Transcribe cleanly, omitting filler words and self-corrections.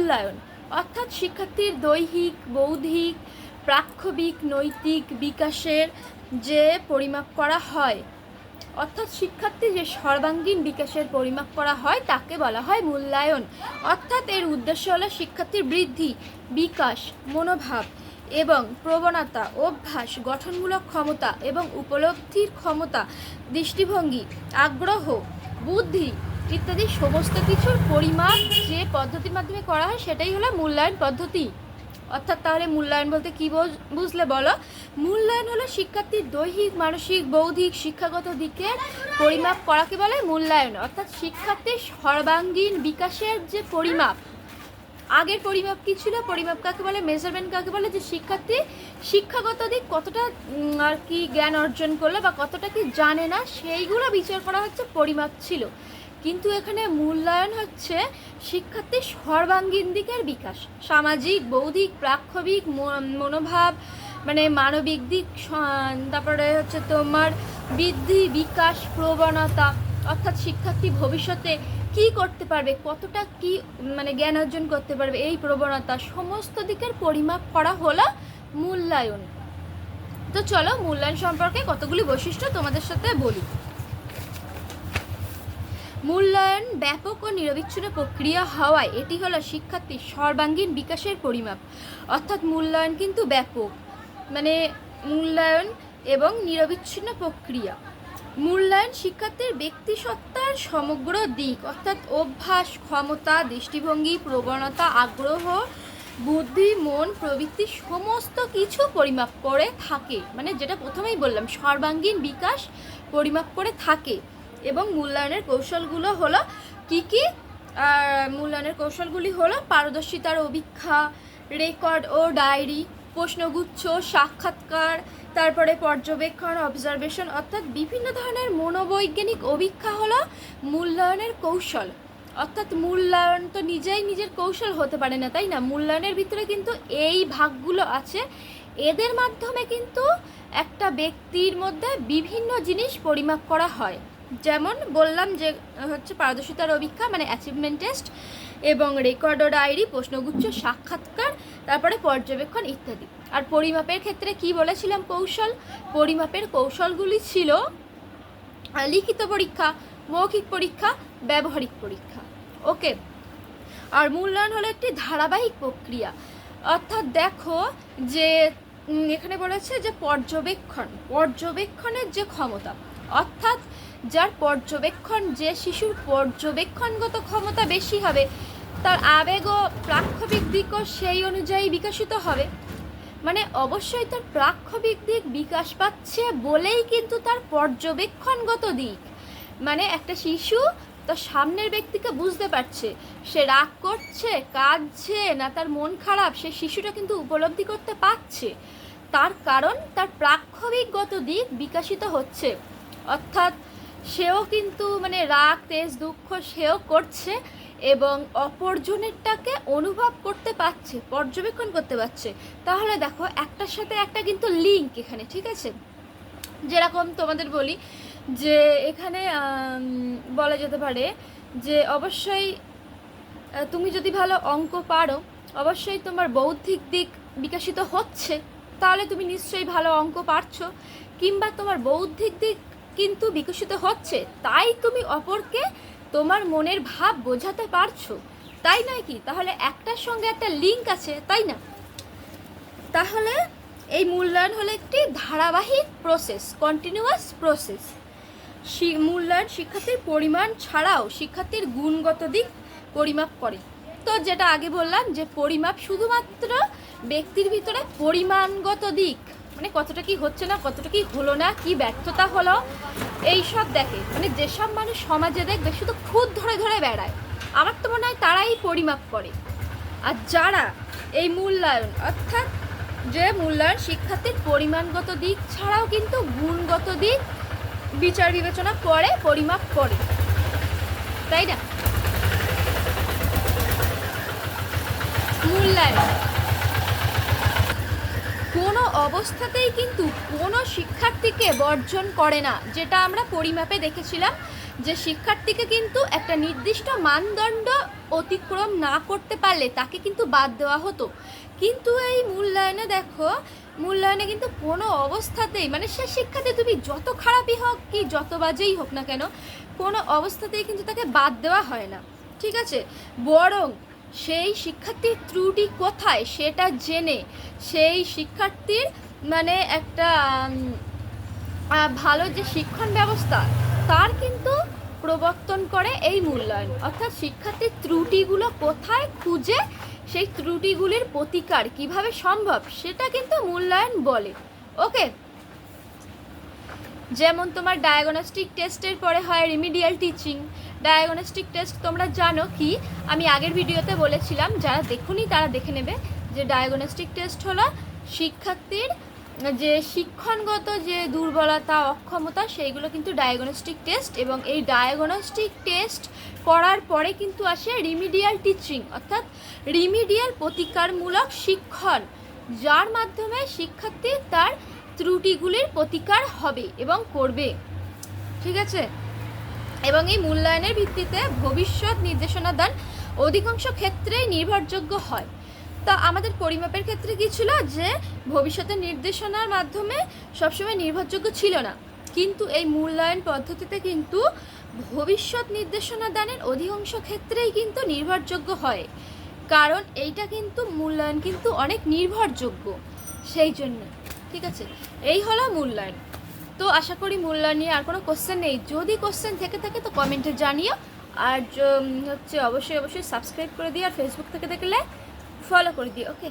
মূল্যায়ন অর্থাৎ শিক্ষার্থীর দৈহিক, বৌদ্ধিক, প্রাক্ষবিক, নৈতিক বিকাশের যে পরিমাপ করা হয়, অর্থাৎ শিক্ষার্থীর যে সর্বাঙ্গীন বিকাশের পরিমাপ করা হয় তাকে বলা হয় মূল্যায়ন। অর্থাৎ এর উদ্দেশ্য হলো শিক্ষার্থীর বৃদ্ধি, বিকাশ, মনোভাব এবং প্রবণতা, অভ্যাস, গঠনমূলক ক্ষমতা এবং উপলব্ধির ক্ষমতা, দৃষ্টিভঙ্গি, আগ্রহ, বুদ্ধি ইত্যাদি সমস্ত কিছুর পরিমাপ যে পদ্ধতির মাধ্যমে করা হয় সেটাই হলো মূল্যায়ন পদ্ধতি। অর্থাৎ তাহলে মূল্যায়ন বলতে কী বুঝলে বলো? মূল্যায়ন হলো শিক্ষার্থীর দৈহিক, মানসিক, বৌদ্ধিক, শিক্ষাগত দিকে পরিমাপ করাকে বলে মূল্যায়ন। অর্থাৎ শিক্ষার্থীর সর্বাঙ্গীন বিকাশের যে পরিমাপ, আগের পরিমাপ কী ছিল? পরিমাপ কাকে বলে, মেজারমেন্ট কাকে বলে? যে শিক্ষার্থী শিক্ষাগত দিক কতটা আর কি জ্ঞান অর্জন করলো বা কতটা কি জানে না সেইগুলো বিচার করা হচ্ছে পরিমাপ ছিল। কিন্তু এখানে মূল্যায়ন হচ্ছে শিক্ষার্থীর সর্বাঙ্গীন দিকের বিকাশ, সামাজিক, বৌদ্ধিক, প্রাক্ষবিক, মনোভাব মানে মানবিক দিক, তারপরে হচ্ছে তোমার বৃদ্ধি, বিকাশ, প্রবণতা, অর্থাৎ শিক্ষার্থী ভবিষ্যতে কি করতে পারবে, কতটা কি মানে জ্ঞান অর্জন করতে পারবে, এই প্রবণতা সমস্ত দিকের পরিমাপ করা হলো মূল্যায়ন। তো চলো মূল্যায়ন সম্পর্কে কতগুলি বৈশিষ্ট্য তোমাদের সাথে বলি। মূল্যায়ন ব্যাপক ও নিরবিচ্ছিন্ন প্রক্রিয়া হওয়ায় এটি হলো শিক্ষার্থীর সর্বাঙ্গীন বিকাশের পরিমাপ। অর্থাৎ মূল্যায়ন কিন্তু ব্যাপক, মানে মূল্যায়ন এবং নিরবিচ্ছিন্ন প্রক্রিয়া। মূল্যায়ন শিক্ষার্থীর ব্যক্তিসত্তার সমগ্র দিক, অর্থাৎ অভ্যাস, ক্ষমতা, দৃষ্টিভঙ্গি, প্রবণতা, আগ্রহ, বুদ্ধি, মন প্রবৃত্তি সমস্ত কিছু পরিমাপ করে থাকে। মানে যেটা প্রথমেই বললাম, সর্বাঙ্গীন বিকাশ পরিমাপ করে থাকে। এবং মূল্যায়নের কৌশলগুলো হলো কি কি? মূল্যায়নের কৌশলগুলি হলো পারদর্শিতার অভিক্ষা, রেকর্ড ও ডায়েরি, প্রশ্নগুচ্ছ, সাক্ষাৎকার, তারপরে পর্যবেক্ষণ, অবজারভেশন, অর্থাৎ বিভিন্ন ধরনের মনোবৈজ্ঞানিক অভিক্ষা হলো মূল্যায়নের কৌশল। অর্থাৎ মূল্যায়ন তো নিজেই নিজের কৌশল হতে পারে না, তাই না? মূল্যায়নের ভিতরে কিন্তু এই ভাগগুলো আছে, এদের মাধ্যমে কিন্তু একটা ব্যক্তির মধ্যে বিভিন্ন জিনিস পরিমাপ করা হয়। যেমন বললাম যে হচ্ছে পারদর্শিতার অভিক্ষা মানে অ্যাচিভমেন্ট টেস্ট, এবং রেকর্ড ও ডায়েরি, প্রশ্নগুচ্ছ, সাক্ষাৎকার, তারপরে পর্যবেক্ষণ ইত্যাদি। আর পরিমাপের ক্ষেত্রে কি বলেছিলাম কৌশল? পরিমাপের কৌশলগুলি ছিল লিখিত পরীক্ষা, মৌখিক পরীক্ষা, ব্যবহারিক পরীক্ষা। ওকে। আর মূল্যায়ন হলো একটি ধারাবাহিক প্রক্রিয়া। অর্থাৎ দেখো যে এখানে বলেছে যে পর্যবেক্ষণের যে ক্ষমতা, অর্থাৎ যার পর্যবেক্ষণ, যে শিশুর পর্যবেক্ষণগত ক্ষমতা বেশি হবে তার আবেগ ও প্রাক্ষবিক দিকও সেই অনুযায়ী বিকশিত হবে। মানে অবশ্যই তার প্রাক্ষবিক দিক বিকাশ পাচ্ছে বলেই কিন্তু তার পর্যবেক্ষণগত দিক, মানে একটা শিশু তার সামনের ব্যক্তিকে বুঝতে পারছে, সে রাগ করছে, কাঁদছে না তার মন খারাপ, সে শিশুটা কিন্তু উপলব্ধি করতে পারছে। তার কারণ তার প্রাক্ষবিকগত দিক বিকশিত হচ্ছে। অর্থাৎ সেও কিন্তু মানে রাগ, তেজ, দুঃখ সেও করছে এবং অপরজনেরটাকে অনুভব করতে পারছে, পর্যবেক্ষণ করতে পারছে। তাহলে দেখো একটার সাথে একটা কিন্তু লিঙ্ক এখানে, ঠিক আছে? যেরকম তোমাদের বলি যে এখানে বলা যেতে পারে যে অবশ্যই তুমি যদি ভালো অঙ্ক পারো, অবশ্যই তোমার বৌদ্ধিক দিক বিকশিত হচ্ছে, তাহলে তুমি নিশ্চয়ই ভালো অঙ্ক পারছো। কিংবা তোমার বৌদ্ধিক দিক কিন্তু বিকশিত হচ্ছে, তাই তুমি অপরকে তোমার মনের ভাব বোঝাতে পারছো, তাই নয় কি? তাহলে একটার সঙ্গে একটা লিঙ্ক আছে, তাই না? তাহলে এই মূল্যায়ন হলো একটি ধারাবাহিক প্রসেস, কন্টিনিউয়াস প্রসেস। মূল্যায়ন শিক্ষার্থীর পরিমাণ ছাড়াও শিক্ষার্থীর গুণগত দিক পরিমাপ করে। তো যেটা আগে বললাম যে পরিমাপ শুধুমাত্র ব্যক্তির ভিতরে পরিমাণগত দিক, মানে কতটা কি হচ্ছে না, কতটা কি হলো না, কি ব্যর্থতা হলো, এইসব দেখে। মানে যেসব মানুষ সমাজে দেখবে শুধু খুদ ধরে ধরে বেড়ায়, আমার তো মনে হয় তারাই পরিমাপ করে। আর যারা এই মূল্যায়ন, অর্থাৎ যে মূল্যায়ন শিক্ষার্থীর পরিমাণগত দিক ছাড়াও কিন্তু গুণগত দিক বিচার বিবেচনা করে, পরিমাপ করে, তাই না? মূল্যায়ন কোনো অবস্থাতেই কিন্তু কোনো শিক্ষার্থীকে বর্জন করে না। যেটা আমরা পরিমাপে দেখেছিলাম যে শিক্ষার্থীকে কিন্তু একটা নির্দিষ্ট মানদণ্ড অতিক্রম না করতে পারলে তাকে কিন্তু বাদ দেওয়া হতো। কিন্তু এই মূল্যায়নে দেখো, মূল্যায়নে কিন্তু কোনো অবস্থাতেই, মানে সে শিক্ষার্থী তুমি যত খারাপই হোক কি যত বাজেই হোক না কেন, কোনো অবস্থাতেই কিন্তু তাকে বাদ দেওয়া হয় না, ঠিক আছে? বরং সেই শিক্ষার্থীর ত্রুটি কোথায় সেটা জেনে সেই শিক্ষার্থীর মানে একটা ভালো যে শিক্ষণ ব্যবস্থা তার কিন্তু প্রবর্তন করে এই মূল্যায়ন। অর্থাৎ শিক্ষার্থীর ত্রুটিগুলো কোথায় খুঁজে সেই ত্রুটিগুলির প্রতিকার কিভাবে সম্ভব সেটা কিন্তু মূল্যায়ন বলে। ওকে, যেমন তোমার ডায়াগনস্টিক টেস্টের পরে হয় রিমিডিয়াল টিচিং। ডায়াগনস্টিক টেস্ট তোমরা জানো কি, আমি আগের ভিডিওতে বলেছিলাম, যারা দেখুনি তারা দেখে নেবে, যে ডায়াগনস্টিক টেস্ট হলো শিক্ষার্থীর যে শিক্ষণগত যে দুর্বলতা অক্ষমতা সেইগুলো কিন্তু ডায়াগনস্টিক টেস্ট, এবং এই ডায়াগনস্টিক টেস্ট করার পরে কিন্তু আসে রিমিডিয়াল টিচিং, অর্থাৎ রিমিডিয়াল প্রতিকারমূলক শিক্ষণ, যার মাধ্যমে শিক্ষার্থী তার ত্রুটিগুলির প্রতিকার হবে এবং করবে, ঠিক আছে? এবং এই মূল্যায়নের ভিত্তিতে ভবিষ্যৎ নির্দেশনা দান অধিকাংশ ক্ষেত্রেই নির্ভরযোগ্য হয়। তা আমাদের পরিমাপের ক্ষেত্রে কী ছিল, যে ভবিষ্যতের নির্দেশনার মাধ্যমে সবসময় নির্ভরযোগ্য ছিল না, কিন্তু এই মূল্যায়ন পদ্ধতিতে কিন্তু ভবিষ্যৎ নির্দেশনা দানের অধিকাংশ ক্ষেত্রেই কিন্তু নির্ভরযোগ্য হয়, কারণ এইটা কিন্তু মূল্যায়ন কিন্তু অনেক নির্ভরযোগ্য সেই জন্য, ঠিক আছে? এই হলো মূল্যায়ন। তো আশা করি মূল্যায়ন নিয়ে আর কোনো কোশ্চেন নেই। যদি কোশ্চেন থেকে থাকে তো কমেন্টে জানিও, আর হচ্ছে অবশ্যই সাবস্ক্রাইব করে দিও, আর ফেসবুক থেকে দেখলে ফলো করে দিও। ওকে।